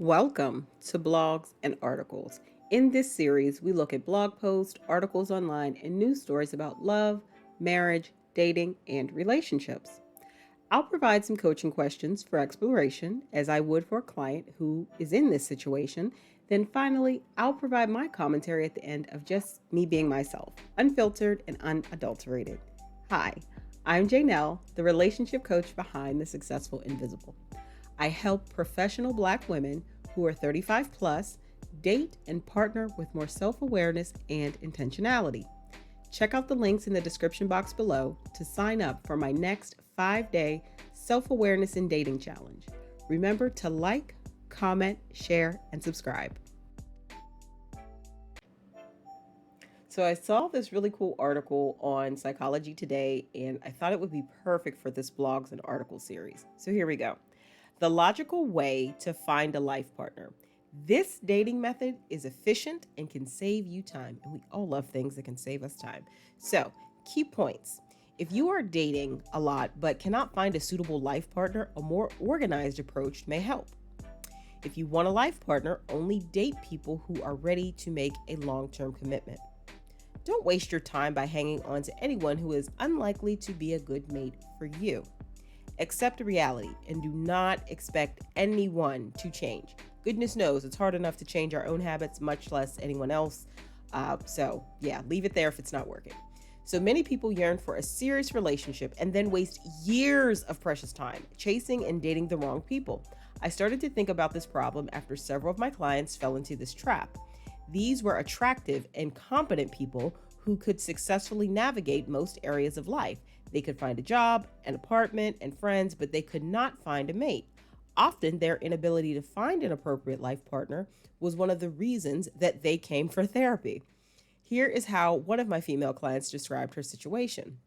Welcome to Blogs and Articles. In this series, we look at blog posts, articles online, and news stories about love, marriage, dating, and relationships. I'll provide some coaching questions for exploration, as I would for a client who is in this situation. Then finally, I'll provide my commentary at the end of just me being myself, unfiltered and unadulterated. Hi, I'm Janelle, the relationship coach behind The Successful Invisible. I help professional Black women who are 35 plus date and partner with more self awareness and intentionality. Check out the links in the description box below to sign up for my next 5-day self awareness and dating challenge. Remember to like, comment, share, and subscribe. So I saw this really cool article on Psychology Today, and I thought it would be perfect for this blogs and article series. So here we go. The logical way to find a life partner. This dating method is efficient and can save you time. And we all love things that can save us time. So, key points. If you are dating a lot but cannot find a suitable life partner, a more organized approach may help. If you want a life partner, only date people who are ready to make a long-term commitment. Don't waste your time by hanging on to anyone who is unlikely to be a good mate for you. Accept reality and do not expect anyone to change. Goodness knows it's hard enough to change our own habits, much less anyone else. Leave it there if it's not working. So many people yearn for a serious relationship and then waste years of precious time chasing and dating the wrong people. I started to think about this problem after several of my clients fell into this trap. These were attractive and competent people who could successfully navigate most areas of life. They could find a job, an apartment, and friends, but they could not find a mate. Often, their inability to find an appropriate life partner was one of the reasons that they came for therapy. Here is how one of my female clients described her situation.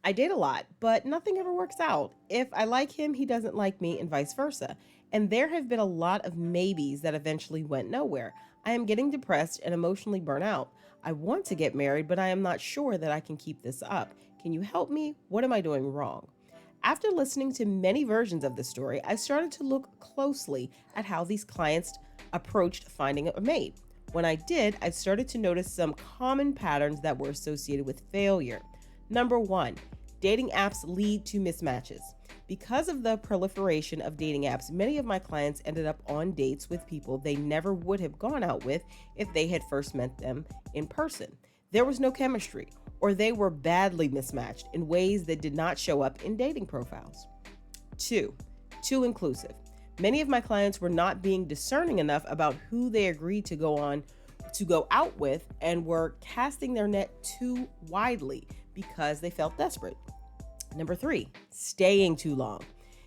I date a lot, but nothing ever works out. If I like him, he doesn't like me, and vice versa. And there have been a lot of maybes that eventually went nowhere. I am getting depressed and emotionally burnt out. I want to get married, but I am not sure that I can keep this up. Can you help me? What am I doing wrong? After listening to many versions of the story, I started to look closely at how these clients approached finding a mate. When I did, I started to notice some common patterns that were associated with failure. Number one, dating apps lead to mismatches. Because of the proliferation of dating apps, many of my clients ended up on dates with people they never would have gone out with if they had first met them in person. There was no chemistry, or they were badly mismatched in ways that did not show up in dating profiles. Two, too inclusive. Many of my clients were not being discerning enough about who they agreed to go out with and were casting their net too widely because they felt desperate. Number three, staying too long.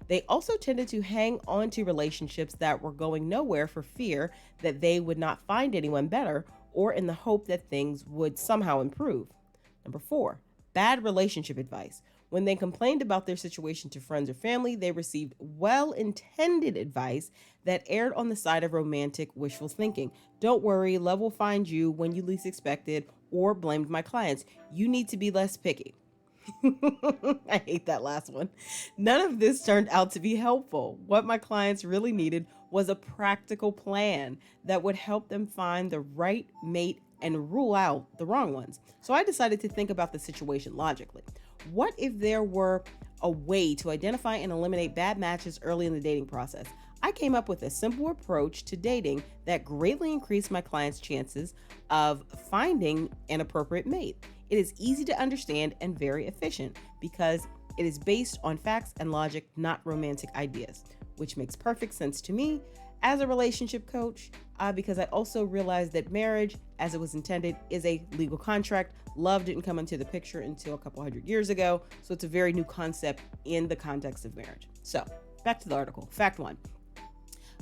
They also tended to hang on to relationships that were going nowhere for fear that they would not find anyone better or in the hope that things would somehow improve. Number four, bad relationship advice. When they complained about their situation to friends or family, they received well-intended advice that erred on the side of romantic wishful thinking. Don't worry, love will find you when you least expect it, or blamed my clients. You need to be less picky. I hate that last one. None of this turned out to be helpful. What my clients really needed was a practical plan that would help them find the right mate and rule out the wrong ones. So I decided to think about the situation logically. What if there were a way to identify and eliminate bad matches early in the dating process? I came up with a simple approach to dating that greatly increased my clients' chances of finding an appropriate mate. It is easy to understand and very efficient because it is based on facts and logic, not romantic ideas, which makes perfect sense to me as a relationship coach, because I also realized that marriage, as it was intended, is a legal contract. Love didn't come into the picture until a couple hundred years ago, so it's a very new concept in the context of marriage. So, back to the article. Fact one,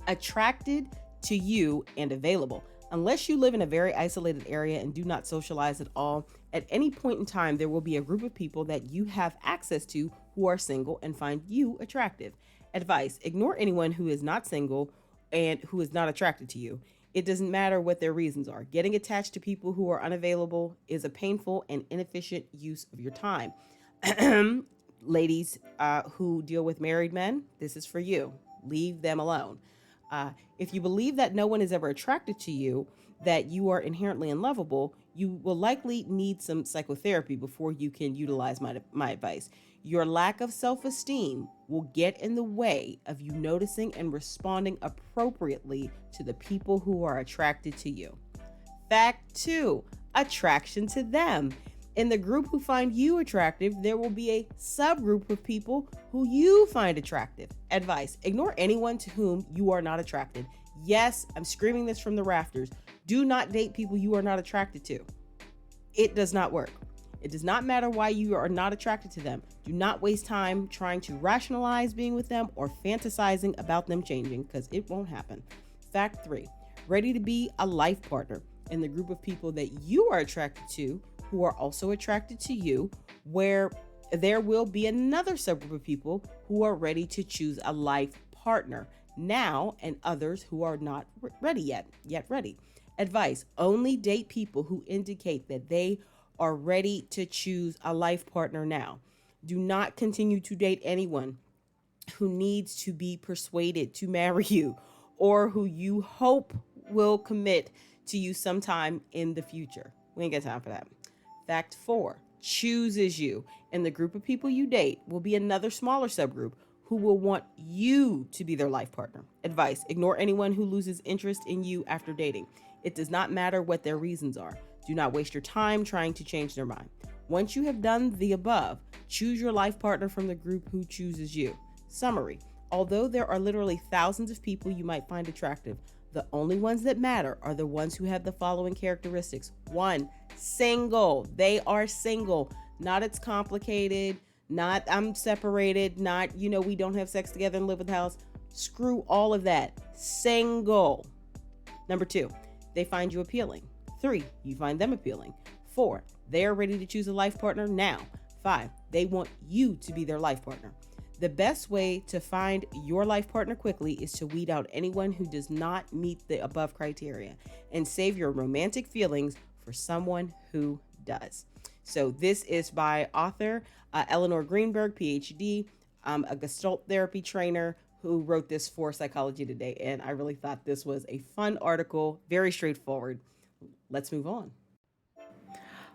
attracted to you and available. Unless you live in a very isolated area and do not socialize at all, at any point in time, there will be a group of people that you have access to who are single and find you attractive. Advice, ignore anyone who is not single and who is not attracted to you. It doesn't matter what their reasons are. Getting attached to people who are unavailable is a painful and inefficient use of your time. Ladies who deal with married men, this is for you. Leave them alone. If you believe that no one is ever attracted to you, that you are inherently unlovable, you will likely need some psychotherapy before you can utilize my advice. Your lack of self esteem will get in the way of you noticing and responding appropriately to the people who are attracted to you. Fact two, attraction to them. In the group who find you attractive, there will be a subgroup of people who you find attractive. Advice, ignore anyone to whom you are not attracted. Yes, I'm screaming this from the rafters. Do not date people you are not attracted to. It does not work. It does not matter why you are not attracted to them. Do not waste time trying to rationalize being with them or fantasizing about them changing, because it won't happen. Fact three, ready to be a life partner. In the group of people that you are attracted to, who are also attracted to you, where there will be another subgroup of people who are ready to choose a life partner now, and others who are not ready yet ready. Advice, only date people who indicate that they are ready to choose a life partner now. Do not continue to date anyone who needs to be persuaded to marry you or who you hope will commit to you sometime in the future. We ain't got time for that. Fact four, chooses you. And the group of people you date will be another smaller subgroup who will want you to be their life partner. Advice, ignore anyone who loses interest in you after dating. It does not matter what their reasons are. Do not waste your time trying to change their mind. Once you have done the above, choose your life partner from the group who chooses you. Summary, although there are literally thousands of people you might find attractive, the only ones that matter are the ones who have the following characteristics. 1, single. They are single. Not it's complicated, not I'm separated, not, we don't have sex together and live with the house. Screw all of that. Single. Number 2, they find you appealing. 3, you find them appealing. 4, they are ready to choose a life partner now. 5, they want you to be their life partner. The best way to find your life partner quickly is to weed out anyone who does not meet the above criteria and save your romantic feelings for someone who does. So this is by author Eleanor Greenberg, PhD, a Gestalt therapy trainer who wrote this for Psychology Today. And I really thought this was a fun article, very straightforward. Let's move on.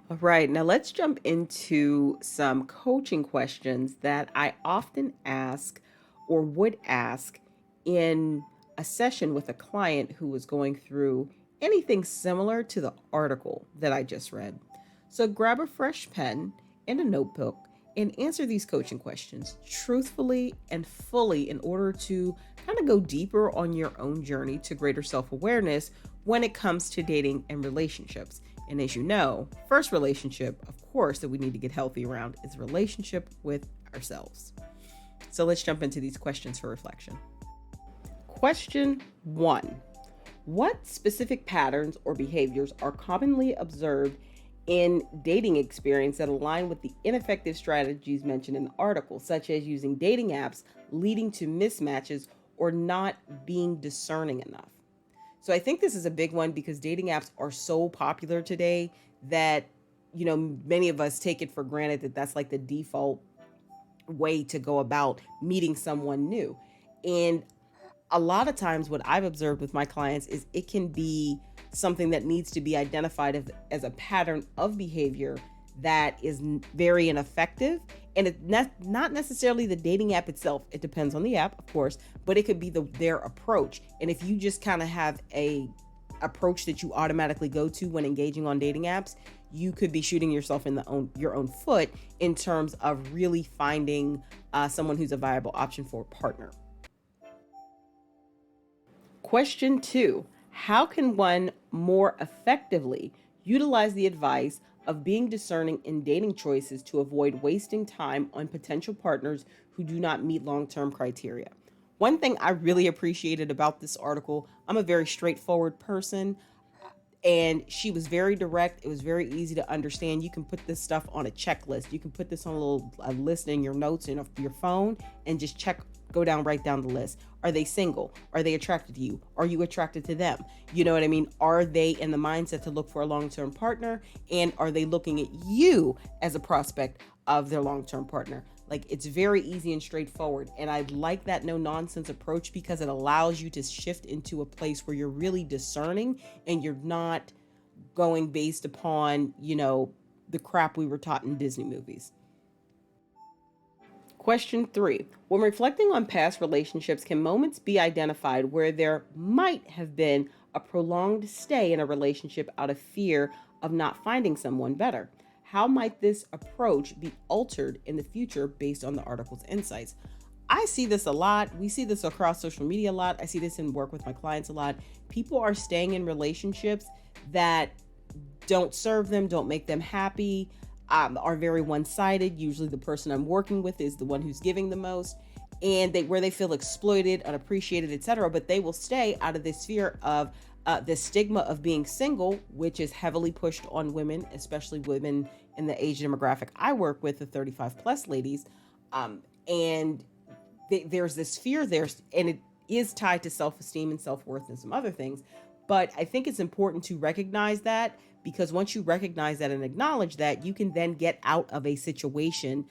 All right, now let's jump into some coaching questions that I often ask or would ask in a session with a client who was going through anything similar to the article that I just read. So grab a fresh pen and a notebook and answer these coaching questions truthfully and fully in order to kind of go deeper on your own journey to greater self-awareness when it comes to dating and relationships. And as you know, first relationship, of course, that we need to get healthy around is a relationship with ourselves. So let's jump into these questions for reflection. Question 1. What specific patterns or behaviors are commonly observed in dating experience that align with the ineffective strategies mentioned in the article, such as using dating apps leading to mismatches or not being discerning enough? So I think this is a big one because dating apps are so popular today that, many of us take it for granted that that's like the default way to go about meeting someone new. And a lot of times what I've observed with my clients is it can be something that needs to be identified as a pattern of behavior that is very ineffective. And it's not necessarily the dating app itself. It depends on the app, of course, but it could be their approach. And if you just kind of have a approach that you automatically go to when engaging on dating apps, you could be shooting yourself in your own foot in terms of really finding someone who's a viable option for a partner. Question 2, how can one more effectively utilize the advice of being discerning in dating choices to avoid wasting time on potential partners who do not meet long-term criteria? One thing I really appreciated about this article, I'm a very straightforward person, and she was very direct. It was very easy to understand. You can put this stuff on a checklist. You can put this on a list in your notes in your phone and just go right down the list. Are they single? Are they attracted to you? Are you attracted to them? You know what I mean? Are they in the mindset to look for a long-term partner? And are they looking at you as a prospect of their long-term partner? Like, it's very easy and straightforward. And I like that no nonsense approach because it allows you to shift into a place where you're really discerning and you're not going based upon, the crap we were taught in Disney movies. Question 3. When reflecting on past relationships, can moments be identified where there might have been a prolonged stay in a relationship out of fear of not finding someone better? How might this approach be altered in the future based on the article's insights? I see this a lot. We see this across social media a lot. I see this in work with my clients a lot. People are staying in relationships that don't serve them, don't make them happy, are very one-sided. Usually the person I'm working with is the one who's giving the most, and where they feel exploited, unappreciated, etc. But they will stay out of this fear of the stigma of being single, which is heavily pushed on women, especially women in the age demographic I work with, the 35 plus ladies. And there's this fear there, and it is tied to self-esteem and self-worth and some other things. But I think it's important to recognize that, because once you recognize that and acknowledge that, you can then get out of a situation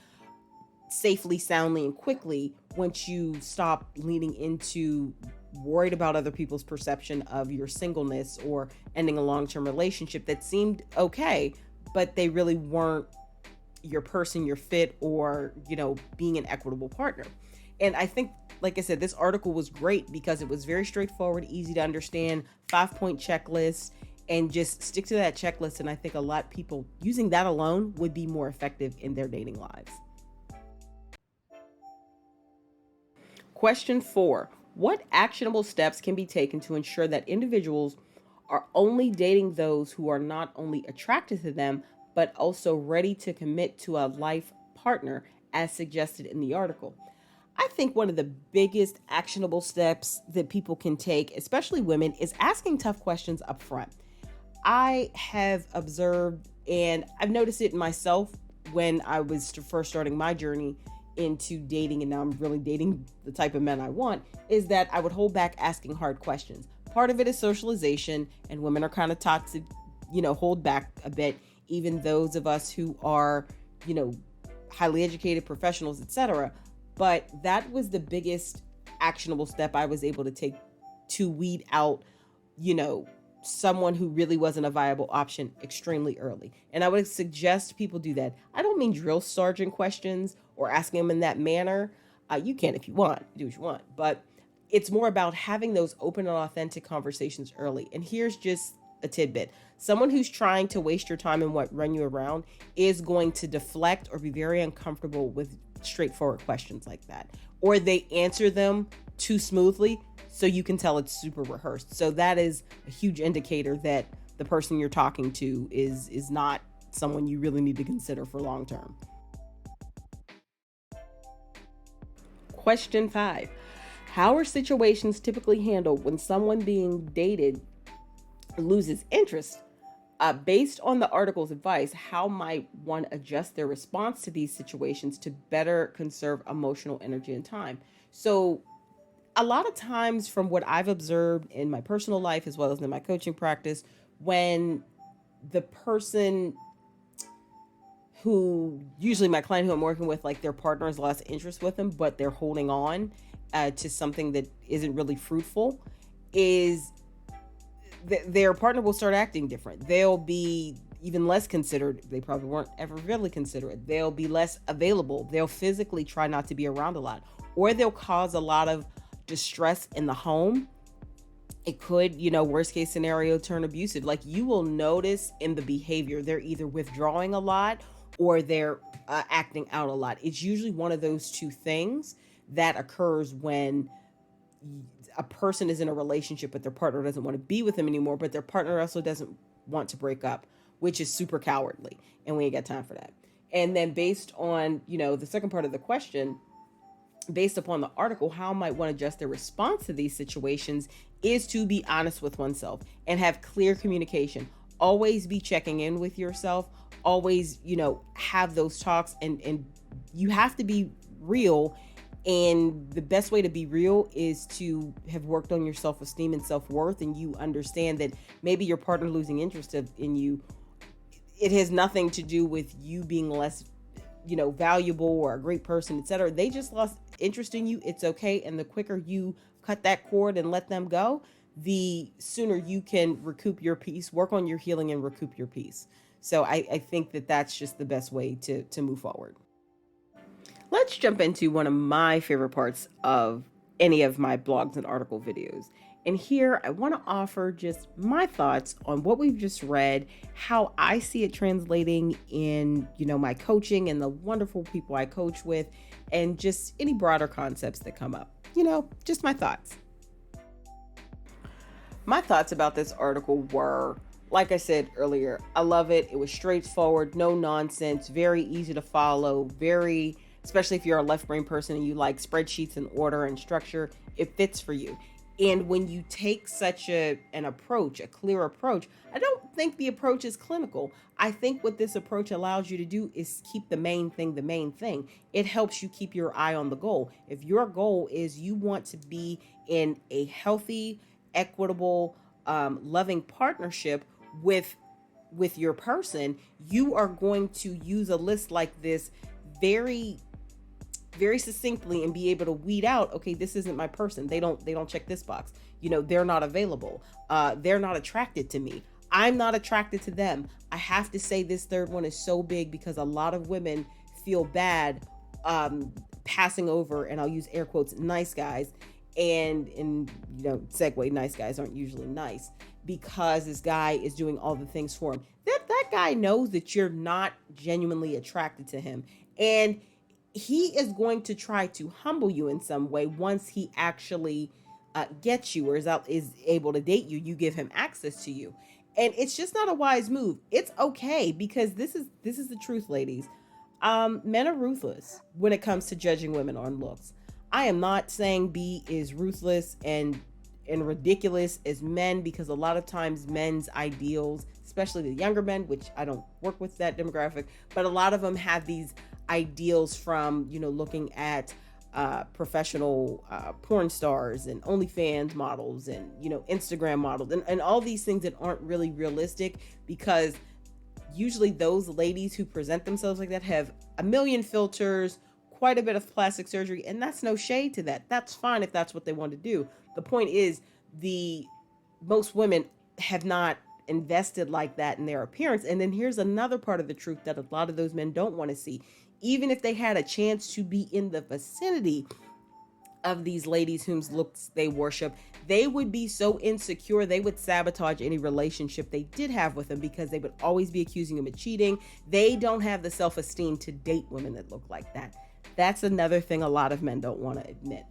safely, soundly, and quickly once you stop leaning into worried about other people's perception of your singleness or ending a long-term relationship that seemed okay, but they really weren't your person, your fit, or, being an equitable partner. And I think, like I said, this article was great because it was very straightforward, easy to understand, 5-point checklist, and just stick to that checklist. And I think a lot of people using that alone would be more effective in their dating lives. Question 4. What actionable steps can be taken to ensure that individuals are only dating those who are not only attracted to them, but also ready to commit to a life partner, as suggested in the article? I think one of the biggest actionable steps that people can take, especially women, is asking tough questions up front. I have observed, and I've noticed it in myself when I was first starting my journey into dating, and now I'm really dating the type of men I want, is that I would hold back asking hard questions. Part of it is socialization, and women are kind of taught to, hold back a bit, even those of us who are, highly educated professionals, etc. But that was the biggest actionable step I was able to take to weed out, someone who really wasn't a viable option extremely early. And I would suggest people do that. I don't mean drill sergeant questions or asking them in that manner. You can if you want, do what you want. But it's more about having those open and authentic conversations early. And here's just a tidbit. Someone who's trying to waste your time and run you around is going to deflect or be very uncomfortable with straightforward questions like that. Or they answer them too smoothly, so you can tell it's super rehearsed. So that is a huge indicator that the person you're talking to is not someone you really need to consider for long term. Question 5. How are situations typically handled when someone being dated loses interest? Based on the article's advice, how might one adjust their response to these situations to better conserve emotional energy and time? So a lot of times, from what I've observed in my personal life as well as in my coaching practice, when the person who, usually my client who I'm working with, like their partner has lost interest with them, but they're holding on to something that isn't really fruitful, is their partner will start acting different. They'll be even less considerate. They probably weren't ever really considerate. They'll be less available. They'll physically try not to be around a lot, or they'll cause a lot of distress in the home. It could, worst case scenario, turn abusive. Like, you will notice in the behavior, they're either withdrawing a lot or they're acting out a lot. It's usually one of those two things that occurs when a person is in a relationship but their partner doesn't want to be with them anymore, but their partner also doesn't want to break up, which is super cowardly, and we ain't got time for that. And then based on, the second part of the question, based upon the article, how might one adjust their response to these situations is to be honest with oneself and have clear communication. Always be checking in with yourself. Always, have those talks, and you have to be real. And the best way to be real is to have worked on your self-esteem and self-worth, and you understand that maybe your partner losing interest in you, it has nothing to do with you being less valuable or a great person, etc. They just lost interest in you. It's okay. And the quicker you cut that cord and let them go, the sooner you can recoup your peace, work on your healing and recoup your peace. So I think that that's just the best way to move forward. Let's jump into one of my favorite parts of any of my blogs and article videos. And here I want to offer just my thoughts on what we've just read, how I see it translating in, my coaching and the wonderful people I coach with, and just any broader concepts that come up. Just my thoughts. My thoughts about this article were, like I said earlier, I love it. It was straightforward, no nonsense, very easy to follow, especially if you're a left brain person and you like spreadsheets and order and structure, it fits for you. And when you take such an approach, a clear approach, I don't think the approach is clinical. I think what this approach allows you to do is keep the main thing the main thing. It helps you keep your eye on the goal. If your goal is you want to be in a healthy, equitable, loving partnership with your person, you are going to use a list like this very very succinctly and be able to weed out, okay, this isn't my person. They don't check this box. They're not available. They're not attracted to me. I'm not attracted to them. I have to say this third one is so big because a lot of women feel bad passing over, and I'll use air quotes, nice guys. And segue, nice guys aren't usually nice because this guy is doing all the things for him. That guy knows that you're not genuinely attracted to him. And he is going to try to humble you in some way once he actually gets you or is able to date you. You give him access to you, and it's just not a wise move. It's okay because this is the truth, ladies. Men are ruthless when it comes to judging women on looks. I am not saying be as ruthless and ridiculous as men, because a lot of times men's ideals, especially the younger men, which I don't work with that demographic, but a lot of them have these ideals from looking at professional porn stars and OnlyFans models and Instagram models and all these things that aren't really realistic, because usually those ladies who present themselves like that have a million filters, quite a bit of plastic surgery, and that's no shade to that. That's fine if that's what they want to do. The point is, most women have not invested like that in their appearance. And then here's another part of the truth that a lot of those men don't want to see. Even if they had a chance to be in the vicinity of these ladies whose looks they worship, they would be so insecure, they would sabotage any relationship they did have with them, because they would always be accusing them of cheating. They don't have the self-esteem to date women that look like that. That's another thing a lot of men don't want to admit.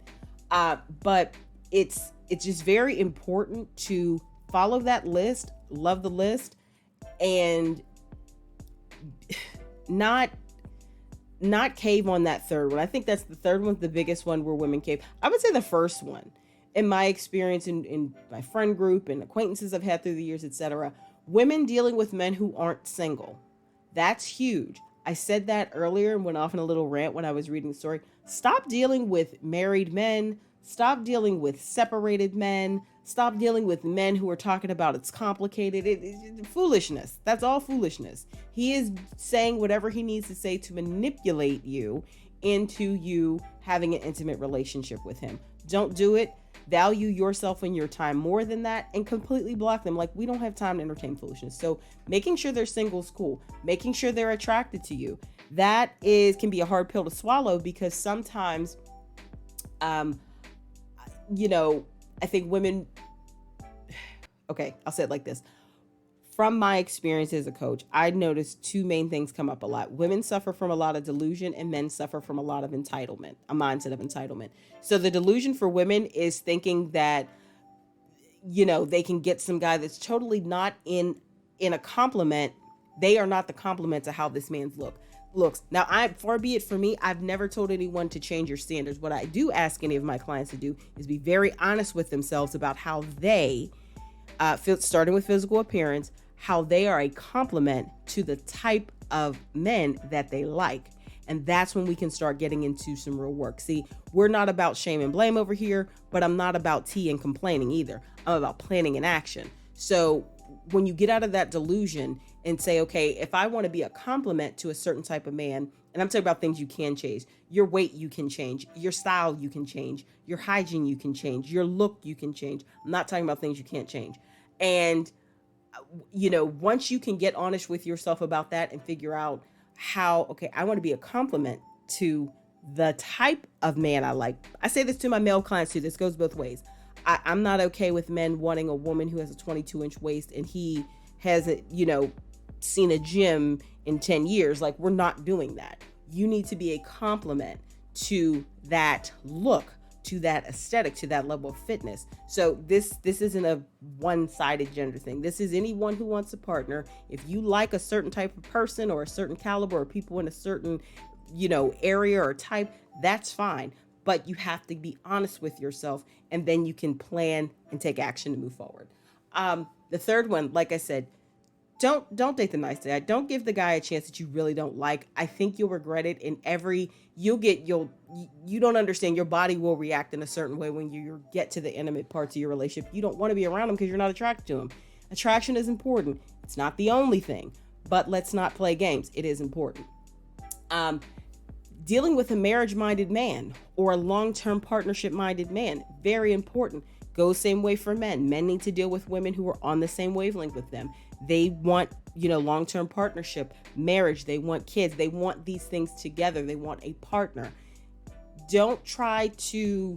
But it's just very important to follow that list, love the list, and not cave on that third one. I think that's the third one's the biggest one where women cave. I would say the first one, in my experience in my friend group and acquaintances I've had through the years, etc., women dealing with men who aren't single. That's huge. I said that earlier and went off in a little rant when I was reading the story. Stop dealing with married men. Stop dealing with separated men. Stop dealing with men who are talking about it's complicated. It's foolishness. That's all foolishness. He is saying whatever he needs to say to manipulate you into you having an intimate relationship with him. Don't do it. Value yourself and your time more than that, and completely block them. Like, we don't have time to entertain foolishness. So making sure they're single is cool. Making sure they're attracted to you. That can be a hard pill to swallow, because sometimes, I think women, okay, I'll say it like this. From my experience as a coach, I noticed two main things come up a lot. Women suffer from a lot of delusion, and men suffer from a lot of entitlement, a mindset of entitlement. So the delusion for women is thinking that, they can get some guy that's totally not in a compliment. They are not the complement to how this man's looks. Now, far be it for me, I've never told anyone to change your standards. What I do ask any of my clients to do is be very honest with themselves about how they feel, starting with physical appearance, how they are a complement to the type of men that they like. And that's when we can start getting into some real work. See, we're not about shame and blame over here, but I'm not about tea and complaining either. I'm about planning and action. So when you get out of that delusion and say, okay, if I want to be a complement to a certain type of man, And I'm talking about things you can change. Your weight you can change. Your style you can change. Your hygiene you can change. Your look you can change. I'm not talking about things you can't change. And once you can get honest with yourself about that and figure out how, okay, I want to be a compliment to the type of man I like. I say this to my male clients too. This goes both ways. I'm not okay with men wanting a woman who has a 22-inch waist and he hasn't, seen a gym in 10 years. Like, we're not doing that. You need to be a compliment to that look, to that aesthetic, to that level of fitness. So this isn't a one-sided gender thing. This is anyone who wants a partner. If you like a certain type of person or a certain caliber or people in a certain, area or type, that's fine. But you have to be honest with yourself, and then you can plan and take action to move forward. The third one, like I said, don't date the nice guy. Don't give the guy a chance that you really don't like. I think you'll regret it. You don't understand. Your body will react in a certain way when you get to the intimate parts of your relationship. You don't want to be around him because you're not attracted to him. Attraction is important. It's not the only thing, but let's not play games. It is important. Dealing with a marriage-minded man or a long-term partnership-minded man, very important. Goes same way for men. Men need to deal with women who are on the same wavelength with them. They want, long-term partnership, marriage. They want kids. They want these things together. They want a partner. Don't try to,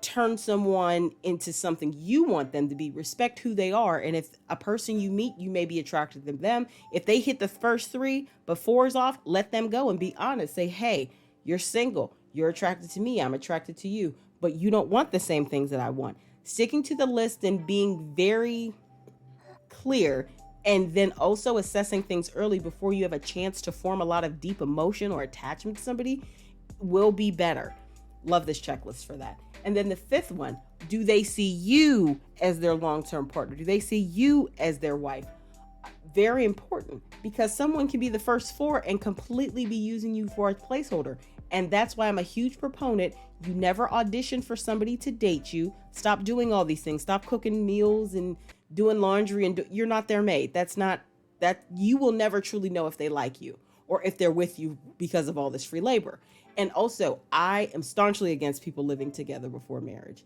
turn someone into something you want them to be. Respect who they are. And if a person you meet, you may be attracted to them. If they hit the first three, but four is off, let them go and be honest. Say, hey, you're single. You're attracted to me. I'm attracted to you. But you don't want the same things that I want. Sticking to the list and being very clear, and then also assessing things early before you have a chance to form a lot of deep emotion or attachment to somebody will be better. Love this checklist for that. And then the fifth one, do they see you as their long-term partner? Do they see you as their wife? Very important, because someone can be the first four and completely be using you for a placeholder. And that's why I'm a huge proponent. You never audition for somebody to date you. Stop doing all these things. Stop cooking meals and doing laundry, and you're not their mate. You will never truly know if they like you or if they're with you because of all this free labor. And also, I am staunchly against people living together before marriage.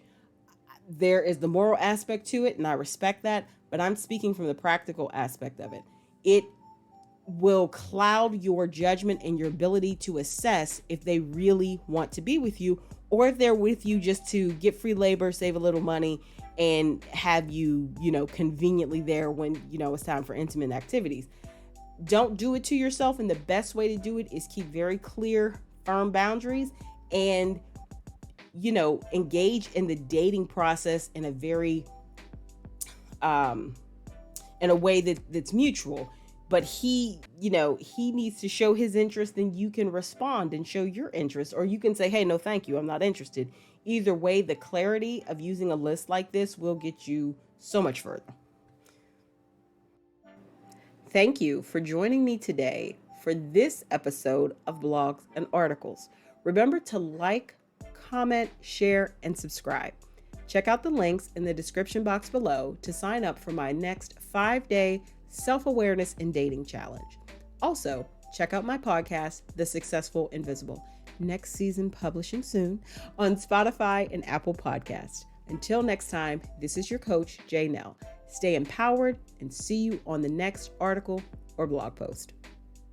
There is the moral aspect to it, and I respect that, but I'm speaking from the practical aspect of it. It will cloud your judgment and your ability to assess if they really want to be with you, or if they're with you just to get free labor, save a little money, and have you, conveniently there when, it's time for intimate activities. Don't do it to yourself. And the best way to do it is keep very clear, firm boundaries and, engage in the dating process in a very, in a way that's mutual. But he needs to show his interest, and you can respond and show your interest, or you can say, hey, no, thank you, I'm not interested. Either way, the clarity of using a list like this will get you so much further. Thank you for joining me today for this episode of Blogs and Articles. Remember to like, comment, share, and subscribe. Check out the links in the description box below to sign up for my next 5-day self-awareness and dating challenge. Also, check out my podcast, The Successful Invisible. Next season publishing soon on Spotify and Apple Podcasts. Until next time, this is your coach, Jay Nell. Stay empowered and see you on the next article or blog post.